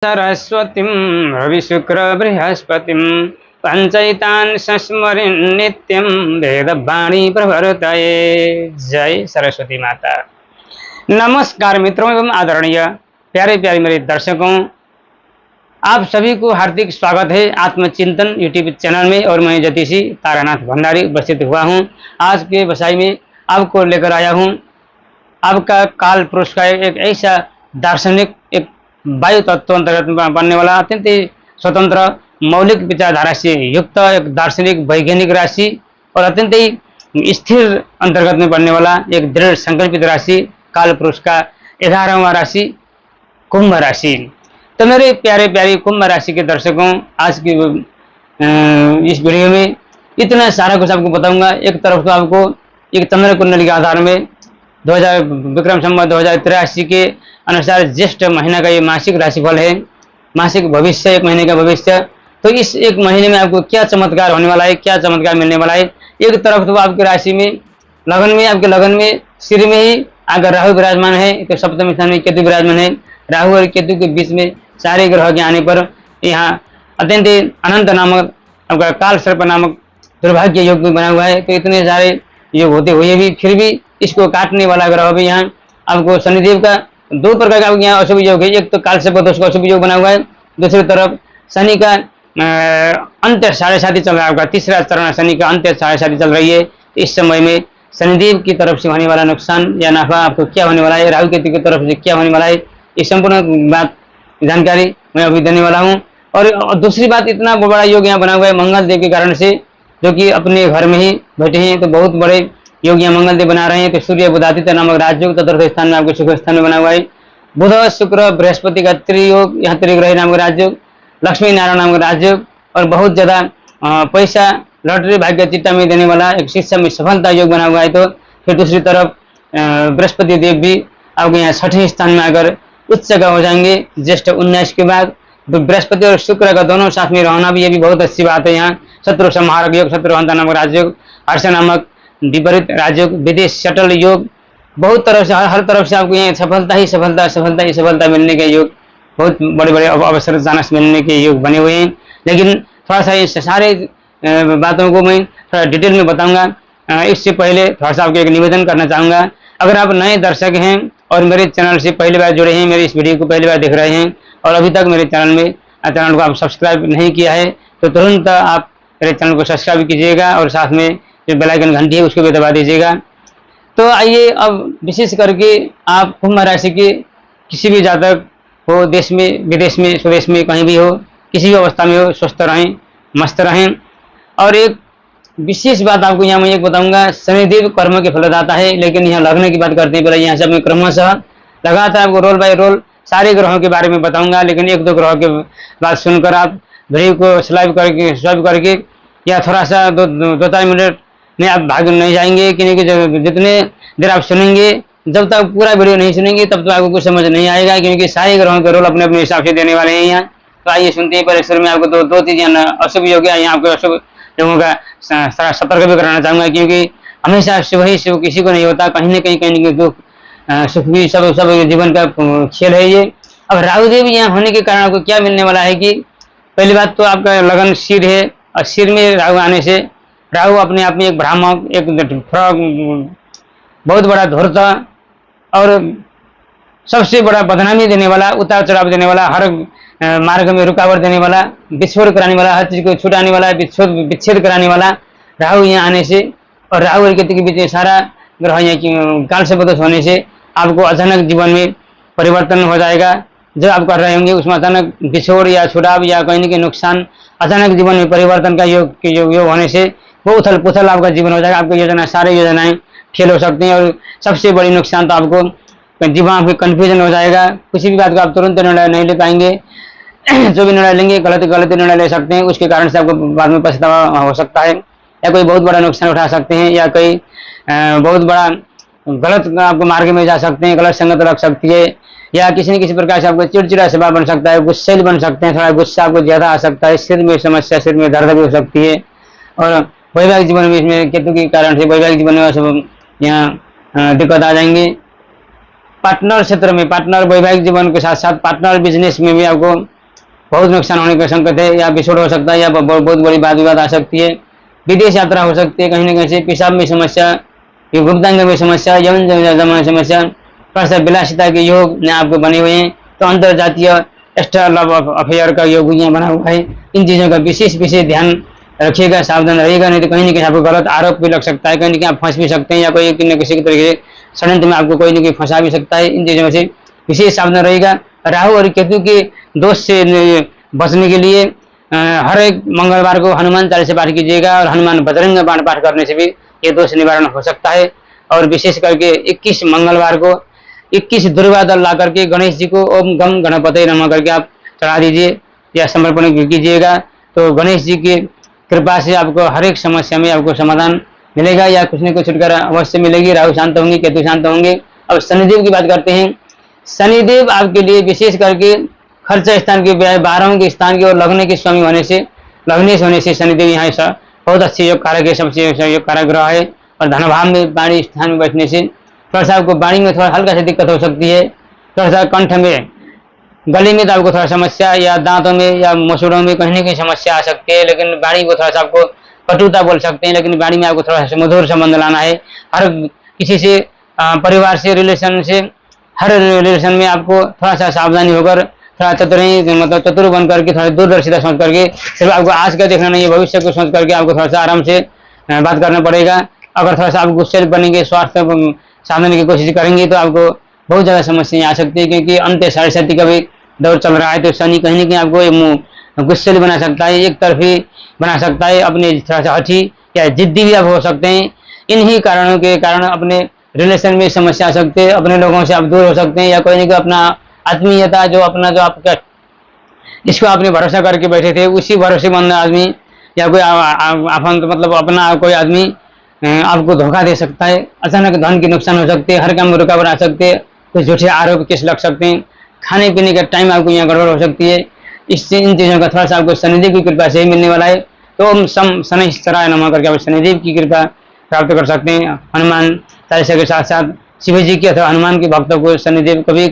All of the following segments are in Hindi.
सरस्वतीं रविशुक्र बृहस्पतिं पंचैतान् संस्मरिन् नित्यं वेदवाणी प्रवर्तये। जय सरस्वती माता। नमस्कार मित्रों एवं आदरणीय प्यारे प्यारे मेरे दर्शकों, आप सभी को हार्दिक स्वागत है आत्मचिंतन यूट्यूब चैनल में। और मैं ज्योतिषी तारानाथ भंडारी उपस्थित हुआ हूँ। आज के बसाई में आपको लेकर आया हूँ आपका काल पुरुष का एक ऐसा दार्शनिक, एक वायु तत्व अंतर्गत बनने वाला अत्यंत स्वतंत्र मौलिक विचारधारा से युक्त एक दार्शनिक वैज्ञानिक राशि और अत्यंत ही स्थिर अंतर्गत में बनने वाला एक दृढ़ संकल्पित राशि काल पुरुष का 11वां राशि कुंभ राशि। तो मेरे प्यारे प्यारे कुंभ राशि के दर्शकों, आज की इस वीडियो में इतना सारा कुछ आपको बताऊंगा। एक तरफ तो आपको एक चंद्र कुंडली के आधार में 2000 विक्रम संवत 2083 के अनुसार ज्येष्ठ महीना का ये मासिक राशिफल है, मासिक भविष्य, एक महीने का भविष्य। तो इस एक महीने में आपको क्या चमत्कार होने वाला है, क्या चमत्कार मिलने वाला है। एक तरफ तो आपकी राशि में लगन में, आपके लगन में सिर में ही अगर राहु विराजमान है तो सप्तम स्थान में केतु विराजमान है। राहु और केतु के बीच में सारे ग्रह के आने पर यहाँ अत्यंत अनंत नामक आपका काल सर्प नामक दुर्भाग्य योग भी बना हुआ है। तो इतने सारे योग होते हुए भी फिर भी इसको काटने वाला ग्रह भी यहाँ आपको शनिदेव का दो प्रकार का यहाँ अशुभ योग है। एक तो काल से दोष का अशुभ योग बना हुआ है, दूसरी तरफ शनि का अंत 7.5 चल रहा है। आपका तीसरा चरण शनि का अंत 7.5 चल रही है। इस समय में शनिदेव की तरफ से होने वाला नुकसान या नफा आपको क्या होने वाला है, राहु केतु की तरफ से क्या होने वाला है, ये संपूर्ण बात जानकारी मैं अभी देने वाला हूँ। और दूसरी बात, इतना बड़ा योग यहाँ बना हुआ है मंगल देव के कारण से, जो कि अपने घर में ही बैठे हैं। तो बहुत बड़े योग यहाँ मंगल देव बना रहे हैं। तो सूर्य बुधादित्य नामक राजयोग चतुर्थ स्थान में आपके शुक्र स्थान में बना हुआ है। बुध शुक्र बृहस्पति का त्रियोग, यहाँ त्रिग्रही नामक राजयोग, लक्ष्मी नारायण नामक राजयोग और बहुत ज्यादा पैसा लॉटरी भाग्य चिट्टा में देने वाला एक शिक्षा में सफलता योग बना हुआ है। तो फिर दूसरी तरफ बृहस्पति देव भी आपके यहाँ 6ठे स्थान में अगर उच्च जगह हो जाएंगे ज्येष्ठ 19 के बाद। तो बृहस्पति और शुक्र का दोनों साथ में रहना भी ये भी बहुत अच्छी बात है। यहाँ शत्रु संहारक योग, शत्रुहंता नामक राजयोग, हर्ष नामक विपरीत राजयोग, विदेश शटल योग, बहुत तरफ से हर तरफ से आपको यहाँ सफलता ही सफलता, सफलता ही सफलता मिलने के योग, बहुत बड़े बड़े अवसर चांस मिलने के योग बने हुए हैं। लेकिन थोड़ा सा इस सारे बातों को मैं थोड़ा डिटेल में बताऊंगा। इससे पहले थोड़ा सा आपको एक निवेदन करना चाहूँगा। अगर आप नए दर्शक हैं और मेरे चैनल से पहली बार जुड़े हैं, मेरे इस वीडियो को पहली बार देख रहे हैं और अभी तक मेरे चैनल को आप सब्सक्राइब नहीं किया है, तो तुरंत आप मेरे चैनल को सब्सक्राइब कीजिएगा और साथ में जो बेल आइकन घंटी है उसको भी दबा दीजिएगा। तो आइए अब विशेष करके आप कुंभ राशि के किसी भी जातक हो, देश में विदेश में स्वदेश में कहीं भी हो, किसी भी अवस्था में हो, स्वस्थ रहें, मस्त रहें। और एक विशेष बात आपको यहाँ मैं एक बताऊंगा, शनिदेव कर्म के फलदाता है। लेकिन यहाँ लग्न की बात करते हैं, पहले यहाँ से मैं क्रमशः लगातार आपको रोल बाय रोल सारे ग्रहों के बारे में बताऊंगा। लेकिन एक दो ग्रहों के बात सुनकर आप वीडियो को स्वाइप करके या थोड़ा सा दो 4 मिनट में आप भाग नहीं जाएंगे, क्योंकि जितने देर आप सुनेंगे, जब तक पूरा वीडियो नहीं सुनेंगे तब तक आपको कुछ समझ नहीं आएगा, क्योंकि सारे ग्रहों के रोल अपने अपने हिसाब से देने वाले हैं यहाँ। तो आइए सुनते हैं। पहले शुरू में आपको दो चीजें अशुभ योग है, यहाँ आपको अशुभ लोगों का सतर्क भी कराना चाहूंगा, क्योंकि हमेशा शुभ ही शुभ किसी को नहीं होता, कहीं ना कहीं दुख सुख भी सब जीवन का खेल है ये। अब राहुदेव यहाँ होने के कारण आपको क्या मिलने वाला है कि पहली बात तो आपका लगन सिर है, और सिर में राहु आने से राहु अपने आप में एक भ्रामक, एक बहुत बड़ा धूर्त और सबसे बड़ा बदनामी देने वाला, उतार चढ़ाव देने वाला, हर मार्ग में रुकावट देने वाला, विस्फोट कराने वाला, हर चीज को छुटाने वाला, विच्छेद कराने वाला राहु यहाँ आने से और राहु और केतु के बीच में सारा ग्रह यहाँ काल से बदोष होने से आपको अचानक जीवन में परिवर्तन हो जाएगा। जो आप कर रहे होंगे उसमें अचानक बिछोड़ या छुड़ाव या कहीं के नुकसान, अचानक जीवन में परिवर्तन का योग होने से वो उथल पुथल आपका जीवन हो जाएगा। आपको योजना, सारे योजनाएं फेल हो सकती हैं और सबसे बड़ी नुकसान तो आपको जीवन आपको कंफ्यूजन हो जाएगा। किसी भी बात को आप तुरंत निर्णय नहीं ले पाएंगे। जो भी निर्णय लेंगे गलत निर्णय ले सकते हैं, उसके कारण से आपको बाद में पछतावा हो सकता है, या कोई बहुत बड़ा नुकसान उठा सकते हैं, या कोई बहुत बड़ा गलत आपको मार्ग में जा सकते हैं, गलत संगत रख सकती है, या किसी न किसी प्रकार से आपको चिड़चिड़ा स्वभाव बन सकता है, गुस्सेल बन सकते हैं, थोड़ा गुस्सा आपको ज्यादा आ सकता है, सिर में समस्या, सिर में दर्द भी हो सकती है। और वैवाहिक जीवन में इसमें केतु के कारण से वैवाहिक जीवन में सब यहाँ दिक्कत आ जाएंगे। पार्टनर क्षेत्र में, पार्टनर वैवाहिक जीवन के साथ साथ पार्टनर बिजनेस में भी आपको बहुत नुकसान होने का संकेत है, या विछोड़ हो सकता है, या बहुत बड़ी वाद विवाद आ सकती है। विदेश यात्रा हो सकती है, कहीं न कहीं से पेशाब में समस्या, गुप्तांग में समस्या, यौन जमा में समस्या, थोड़ा सा विलासिता के योग यहाँ आपको बने हुए हैं। तो अंतर जातीय एक्स्ट्रा लव अफेयर का योग यहाँ बना हुआ है। इन चीज़ों का विशेष ध्यान रखिएगा, सावधान रहिएगा, नहीं तो कहीं न कहीं आपको गलत आरोप भी लग सकता है, कहीं न कहीं आप फंस भी सकते हैं, या कोई न किसी तरीके से षड्यंत्र में आपको कोई न कोई फंसा भी सकता है। इन चीज़ों में से विशेष सावधान रहेगा। राहु और केतु के दोष से बचने के लिए हर एक मंगलवार को हनुमान चालीसा पाठ कीजिएगा, और हनुमान बजरंग बाण पाठ करने से भी ये दोष निवारण हो सकता है। और विशेष करके 21 मंगलवार को 21 दुर्वा दल ला करके गणेश जी को ओम गम गणपति नमः करके आप चढ़ा दीजिए या समर्पण कीजिएगा। तो गणेश जी की कृपा से आपको हर एक समस्या में आपको समाधान मिलेगा, या कुछ न कुछ छुटकारा अवश्य मिलेगी। राहु शांत होंगे, केतु शांत होंगे। अब शनिदेव की बात करते हैं। शनिदेव आपके लिए विशेष करके खर्च स्थान के 12वें के स्थान की और लग्न के स्वामी होने से, लग्नेश होने से शनिदेव यहाँ बहुत अच्छे योग कारक है, सबसे योग कारक ग्रह है। और धनभाव में वाणी स्थान में बैठने से थोड़ा सा आपको वाणी में थोड़ा हल्का सी दिक्कत हो सकती है, थोड़ा सा कंठ में, गले में तो आपको थोड़ा समस्या, या दांतों में या मसूड़ों में कहीं न कहीं समस्या आ सकती है। लेकिन वाणी को थोड़ा सा आपको कटुता बोल सकते हैं, लेकिन वाणी में आपको थोड़ा सा मधुर संबंध लाना है। हर किसी से परिवार से, रिलेशन से, हर रिलेशन में आपको थोड़ा सा सावधानी होकर, थोड़ा मतलब चतुर बन करके, थोड़ा दूरदर्शिता सोच करके, सिर्फ आपको आज का देखना नहीं है, भविष्य को सोच करके आपको थोड़ा सा आराम से बात करना पड़ेगा। अगर थोड़ा सा आप गुस्से बनेंगे, स्वास्थ्य साधने की कोशिश करेंगे, तो आपको बहुत ज़्यादा समस्याएं आ सकती है, क्योंकि अंत्य 7.5 का भी दौर चल रहा है। तो शनि कहीं न कहीं आपको गुस्से बना सकता है, एक तरफी बना सकता है, अपने थोड़ा सा हठी या जिद्दी भी आप हो सकते हैं। इन्हीं कारणों के कारण अपने रिलेशन में समस्या आ सकते हैं, अपने लोगों से आप दूर हो सकते हैं, या कोई न कोई अपना आत्मीयता जो आपका जिसको आपने भरोसा करके बैठे थे, उसी भरोसेमंद आदमी या कोई मतलब अपना कोई आदमी आपको धोखा दे सकता है। अचानक धन की नुकसान हो सकते हैं, हर काम में रुकावट आ सकते हैं, कुछ झूठे आरोप केस लग सकते हैं, खाने पीने का टाइम आपको यहाँ गड़बड़ हो सकती है। इन चीज़ों का थोड़ा सा आपको शनिदेव की कृपा से ही मिलने वाला है। तो हम शनैश्चराय नमः करके आप शनिदेव की कृपा प्राप्त कर सकते हैं। हनुमान चालीसा के साथ साथ शिव जी की अथवा हनुमान के भक्तों को शनिदेव कभी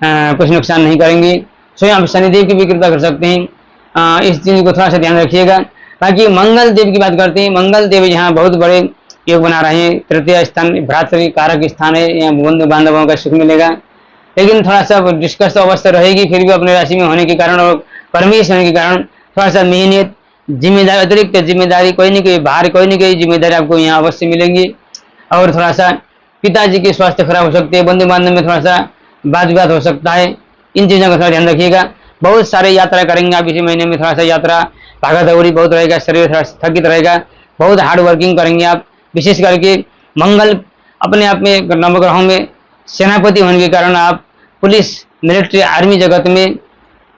कुछ नुकसान नहीं करेंगे। स्वयं आप शनिदेव की भी कृपा कर सकते हैं। इस चीज़ को थोड़ा सा ध्यान रखिएगा। बाकी मंगल देव की बात करते हैं। मंगल देव यहाँ बहुत बड़े योग बना रहे हैं। तृतीय स्थान भ्रातृ कारक स्थान है, यहाँ बंधु बांधवों का सुख मिलेगा। लेकिन थोड़ा सा डिस्कस तो अवश्य रहेगी, फिर भी अपने राशि में होने के कारण और परमेश होने के कारण थोड़ा सा मेहनत, जिम्मेदारी, अतिरिक्त जिम्मेदारी, कोई नहीं कोई बाहर कोई नहीं कोई जिम्मेदारी आपको यहाँ अवश्य मिलेंगी। और थोड़ा सा पिताजी के स्वास्थ्य खराब हो सकते हैं, बंधु बांधव में थोड़ा सा वाद विवाद हो सकता है। इन चीज़ों का थोड़ा ध्यान रखिएगा। बहुत सारे यात्रा करेंगे आप इसी महीने में, थोड़ा सा यात्रा भागा दौड़ी बहुत रहेगा, शरीर थोड़ा थकित रहेगा, बहुत हार्ड वर्किंग करेंगे आप। विशेष करके मंगल अपने आप में नवग्रहों में सेनापति होने के कारण आप पुलिस, मिलिट्री, आर्मी जगत में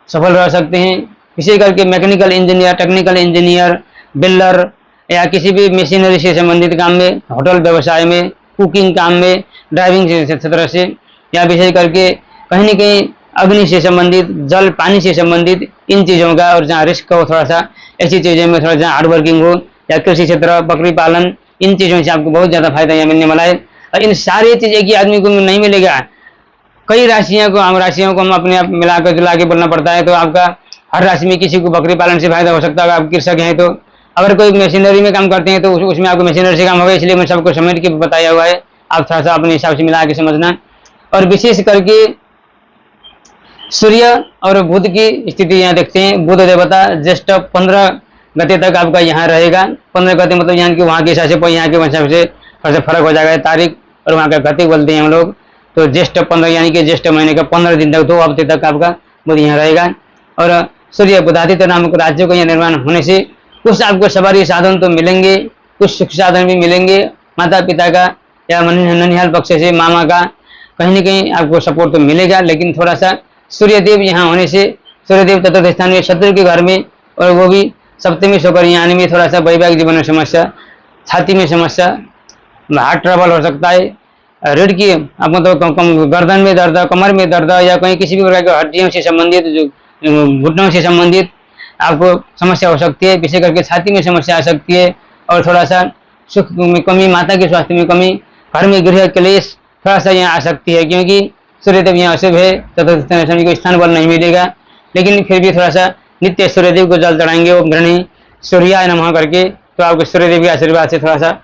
सफल रह सकते हैं। विशेष करके mechanical engineer, technical engineer, builder या किसी भी मशीनरी से संबंधित काम में, होटल व्यवसाय में, कुकिंग काम में, ड्राइविंग क्षेत्र से, या विशेष करके कहीं न कहीं अग्नि से संबंधित, जल पानी से संबंधित इन चीज़ों का, और जहाँ रिस्क हो थोड़ा सा ऐसी चीज़ों में थोड़ा जहाँ हार्ड वर्किंग हो, या कृषि क्षेत्र, बकरी पालन, इन चीज़ों से आपको बहुत ज़्यादा फायदा यहाँ मिलने वाला है। और इन सारी चीज़ एक ही आदमी को नहीं मिलेगा, कई राशियों को हम अपने आप मिलाकर जुला के बोलना पड़ता है। तो आपका हर राशि में किसी को बकरी पालन से फायदा हो सकता है, आप कृषक हैं तो। अगर कोई मशीनरी में काम करते हैं तो उसमें आपको मशीनरी से काम होगा, इसलिए मैं सबको समेट के बताया हुआ है, आप थोड़ा सा अपने हिसाब से मिला के समझना। और विशेष करके सूर्य और बुध की स्थिति यहाँ देखते हैं। बुध देवता ज्येष्ठ 15 गते तक आपका यहाँ रहेगा। 15 गते मतलब यहाँ की वहाँ के हिसाब से, यहाँ के हिसाब से थोड़ा सा फर्क हो जाएगा तारीख, और वहाँ का गति बोलते हैं हम लोग। तो ज्येष्ठ 15 यानी कि ज्येष्ठ महीने का 15 दिन तक, 2 हफ्ते तक आपका बुध यहाँ रहेगा। और सूर्य बुधादित्य नामक राज्यों का यहाँ निर्माण होने से कुछ आपको सवारी साधन तो मिलेंगे, कुछ सुख साधन भी मिलेंगे, माता पिता का या ननिहाल पक्ष से मामा का कहीं न कहीं आपको सपोर्ट तो मिलेगा। लेकिन थोड़ा सा सूर्यदेव यहाँ होने से, सूर्यदेव चतुर्थ स्थान में शत्रु के घर में, और वो भी सप्तमी होकर यहाँ आने में थोड़ा सा वैवाहिक जीवन में समस्या, छाती में समस्या, हार्ट ट्रबल हो सकता है, रीढ़ की आपको तो गर्दन में दर्द, कमर में दर्द, या कहीं किसी भी प्रकार की हड्डियों से संबंधित, जो घुटनों से संबंधित आपको समस्या हो सकती है। विशेष करके छाती में समस्या आ सकती है। और थोड़ा सा सुख में कमी, माता के स्वास्थ्य में कमी, घर में गृह क्लेश थोड़ा सा यहाँ आ सकती है, क्योंकि सूर्यदेव यहाँ अशुभ है, चतुर्थ शनि को स्थान बल नहीं मिलेगा, लेकिन फिर भी थोड़ा सा नित्य सूर्यदेव को जल चढ़ाएंगे ओम गृणी सूर्याय नमः करके, तो आपको सूर्यदेव के आशीर्वाद से थोड़ा सा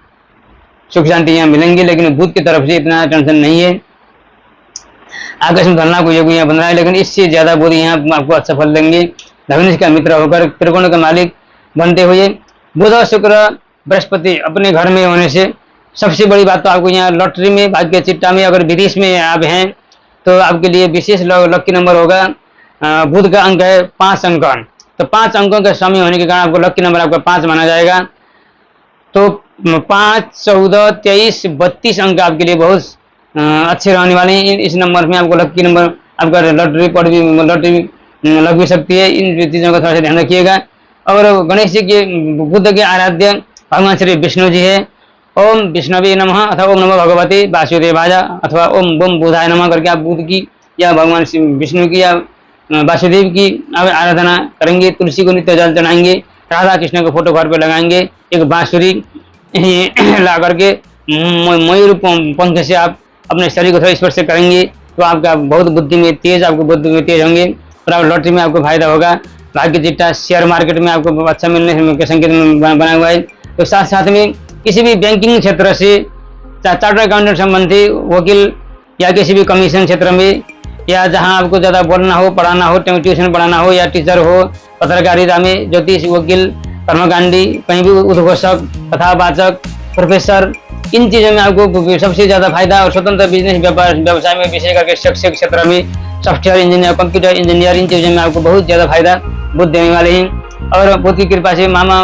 सुख शांति यहाँ मिलेंगे। लेकिन बुध की तरफ से इतना टेंशन नहीं है। आकाश में धरना को योग यहाँ बन रहा है, लेकिन इससे ज्यादा बुध यहाँ आपको अच्छा फल देंगे। धनुष का मित्र होकर त्रिकोण का मालिक बनते हुए बुध और शुक्र बृहस्पति अपने घर में होने से सबसे बड़ी बात तो आपको यहाँ लॉटरी में, भाग्य चिट्टा में, अगर विदेश में आप हैं तो आपके लिए विशेष लकी नंबर होगा। बुध का अंक है 5 अंक, तो 5 अंकों के स्वामी होने के कारण आपको लकी नंबर आपका 5 माना जाएगा। तो 5, 14, 23, 32 अंक आपके लिए बहुत अच्छे रहने वाले हैं। इस नंबर में आपको लकी नंबर आपका लॉटरी लग भी सकती है। इन चीजों का थोड़ा सा ध्यान रखिएगा। और गणेश जी के बुद्ध के आराध्य भगवान श्री विष्णु जी है। ओम विष्णवे नमः अथवा ओम नमो भगवते वासुदेवाय अथवा ओम बम बुधाय नमः करके आप बुद्ध की या भगवान विष्णु की या वासुदेव की आराधना करेंगे। तुलसी को नित्य जल चढ़ाएंगे। राधा कृष्ण को फोटो घर पे लगाएंगे। एक बांसुरी ला करके मयूर पंख से आप अपने शरीर को थोड़ा स्पर्श करेंगे तो आपका बहुत बुद्धि में तेज, आपको बुद्धि में तेज होंगे और आप लॉटरी में आपको फायदा होगा। भाग्य चिट्टा शेयर मार्केट में आपको अच्छा मिलने के संकेत बना हुआ है। तो साथ साथ में किसी भी बैंकिंग क्षेत्र से, चार्टर्ड अकाउंटेंट संबंधी, वकील या किसी भी कमीशन क्षेत्र में, या जहां आपको ज़्यादा बोलना हो, पढ़ाना हो, ट्यूशन पढ़ाना हो, या टीचर हो, पत्रकारिता में, ज्योतिष, वकील, कर्मकांडी, कहीं भी उद्घोषक, कथावाचक, प्रोफेसर, इन चीज़ों में आपको सबसे ज़्यादा फायदा। और स्वतंत्र बिजनेस व्यवसाय में, विशेष करके शैक्षिक क्षेत्र में, सॉफ्टवेयर इंजीनियर, कंप्यूटर इंजीनियर, इन चीज़ों में आपको बहुत ज़्यादा फायदा बुध देने वाले हैं। और बुध की कृपा से मामा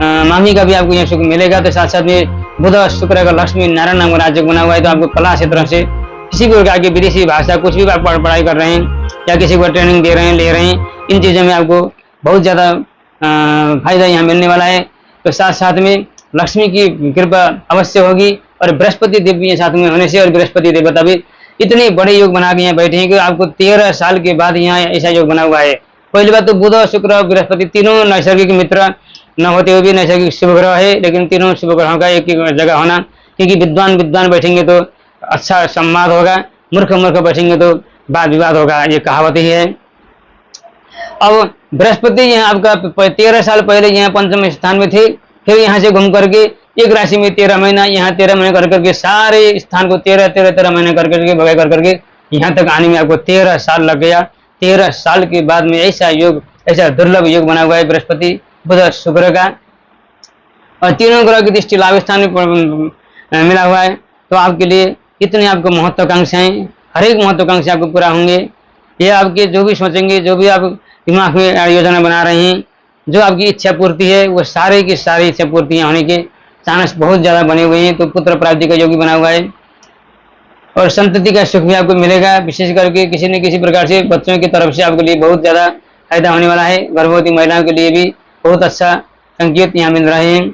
मामी का भी आपको यहाँ सुख मिलेगा। तो साथ साथ में बुध और शुक्र का लक्ष्मी नारायण नाम का राज्य बना हुआ है। तो आपको कला क्षेत्र से किसी भी प्रकार की विदेशी भाषा, कुछ भी आप पढ़ाई कर रहे हैं या किसी को ट्रेनिंग दे रहे हैं, ले रहे हैं, इन चीज़ों में आपको बहुत ज़्यादा फायदा यहाँ मिलने वाला है। तो साथ साथ में लक्ष्मी की कृपा अवश्य होगी। और बृहस्पति देव भी साथ में होने से, और बृहस्पति देवता भी इतने बड़े योग बना के यहाँ बैठे हैं कि आपको 13 साल के बाद यहाँ ऐसा योग बना हुआ है। पहली बात तो बुध और शुक्र और बृहस्पति तीनों नैसर्गिक मित्र न होते हुए भी नैसर्गिक शुभ ग्रह है, लेकिन तीनों शुभ ग्रहों का एक जगह होना, क्योंकि विद्वान बैठेंगे तो अच्छा संवाद होगा, मूर्ख बैठेंगे तो वाद विवाद होगा, ये कहावत ही है। अब बृहस्पति यहाँ आपका 13 साल पहले यहाँ पंचम स्थान में थे, फिर यहाँ से घूम करके एक राशि में 13 महीना, यहाँ 13 महीने कर करके सारे स्थान को 13 महीने कर करके भगाई कर करके यहाँ तक आने में आपको 13 साल लग गया। 13 साल के बाद में ऐसा योग, ऐसा दुर्लभ योग बना हुआ है बृहस्पति बुध शुक्र का। और तीनों ग्रह की दृष्टि लाभ स्थान में मिला हुआ है। तो आपके लिए इतने आपको महत्वाकांक्षाएं, हर एक महत्वाकांक्षा आपको पूरा होंगे। ये आपके जो भी सोचेंगे, जो भी आप दिमाग में योजना बना रहे हैं, जो आपकी इच्छा पूर्ति है, वो सारे की सारी इच्छा पूर्तियां होने के चांस बहुत ज्यादा बने हुए हैं। तो पुत्र प्राप्ति का योग भी बना हुआ है। और संतति का सुख भी आपको मिलेगा। विशेष करके किसी न किसी प्रकार से बच्चों की तरफ से आपके लिए बहुत ज्यादा फायदा होने वाला है। गर्भवती महिलाओं के लिए भी बहुत अच्छा संकेत यहाँ मिल रहे हैं।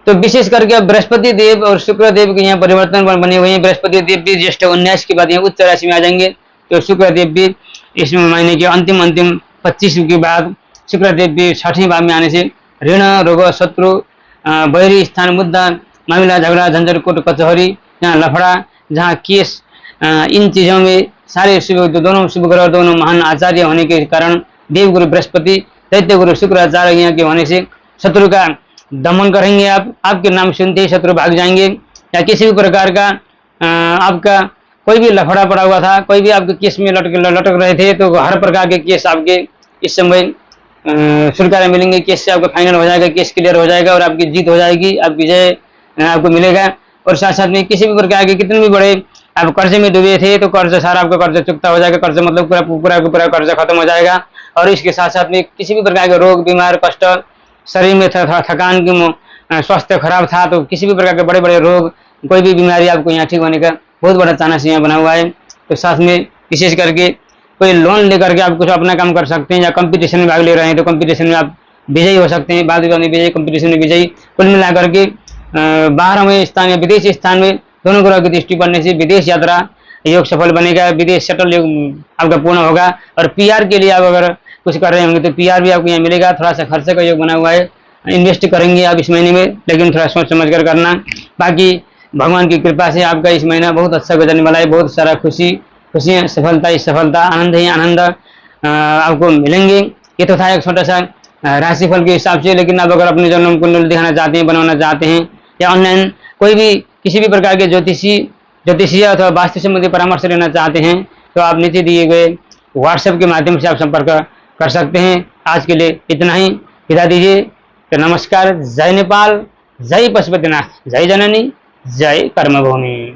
तो विशेष करके बृहस्पति देव और शुक्र देव के यहाँ परिवर्तन बने हुए हैं। बृहस्पति देव भी ज्येष्ठ 19 के बाद यहाँ उच्च राशि में आ जाएंगे। तो शुक्र देव भी इस महीने के अंतिम 25 के बाद शुक्र देव भी 6ठे भाव में आने से ऋण, रोग, शत्रु, बैरी स्थान, मुद्दा, मामला, झगड़ा, झंझट, कोर्ट कचहरी, यहाँ लफड़ा, जहाँ केस, इन चीजों में सारे शुभ, दोनों शुभ ग्रह, दोनों महान आचार्य होने के कारण देवगुरु बृहस्पति, दैत्य गुरु शुक्राचार्य यहाँ के होने से शत्रु का दमन करेंगे। आपके नाम सुनते ही शत्रु भाग जाएंगे। या किसी भी प्रकार का आपका कोई भी लफड़ा पड़ा हुआ था, कोई भी आपके केस में लटक रहे थे, तो हर प्रकार के केस आपके इस समय छुटकारा मिलेंगे। केस से आपका फाइनल हो जाएगा, केस क्लियर हो जाएगा और आपकी जीत हो जाएगी, आप विजय आपको मिलेगा। और साथ साथ में किसी भी प्रकार के कितने भी बड़े आप कर्जे में डूबे थे, तो कर्ज सारा आपका कर्ज चुकता हो जाएगा। कर्ज मतलब पूरा कर्ज खत्म हो जाएगा। और इसके साथ साथ में किसी भी प्रकार के रोग, बीमार, कष्ट, शरीर में थकान की, स्वास्थ्य खराब था, तो किसी भी प्रकार के बड़े बड़े रोग, कोई भी बीमारी आपको यहाँ ठीक होने का बहुत बड़ा चांस यहाँ बना हुआ है। तो साथ में विशेष करके कोई लोन लेकर के आप कुछ अपना काम कर सकते हैं, या कंपटीशन में भाग ले रहे हैं तो कंपटीशन में आप विजयी हो सकते हैं। बाद में विजयी, कंपटीशन में विजयी, कुल मिलाकर के 12वें स्थान या विदेशी स्थान में दोनों ग्रह की दृष्टि पड़ने से विदेश यात्रा योग सफल बनेगा। विदेश शटल योग आपका पूर्ण होगा। और पीआर के लिए आप अगर कुछ कर रहे होंगे तो पीआर भी आपको यहाँ मिलेगा। थोड़ा सा खर्चे का योग बना हुआ है। इन्वेस्ट करेंगे आप इस महीने में, लेकिन थोड़ा सोच समझ कर करना। बाकी भगवान की कृपा से आपका इस महीना बहुत अच्छा गुजरने वाला है। बहुत सारा खुशी खुशियाँ, सफलता ही सफलता, आनंद ही आनंद आपको मिलेंगे। ये तो था एक छोटा सा राशिफल के हिसाब से। लेकिन आप अगर अपने जन्म कुंडल दिखाना चाहते हैं, बनवाना चाहते हैं, या ऑनलाइन कोई भी किसी भी प्रकार के ज्योतिषीय अथवा वास्तु संबंधी परामर्श लेना चाहते हैं, तो आप नीचे दिए गए व्हाट्सएप के माध्यम से आप संपर्क कर सकते हैं। आज के लिए इतना ही, विदा दीजिए। तो नमस्कार, जय नेपाल, जय पशुपतिनाथ, जय जननी, जय कर्मभूमि।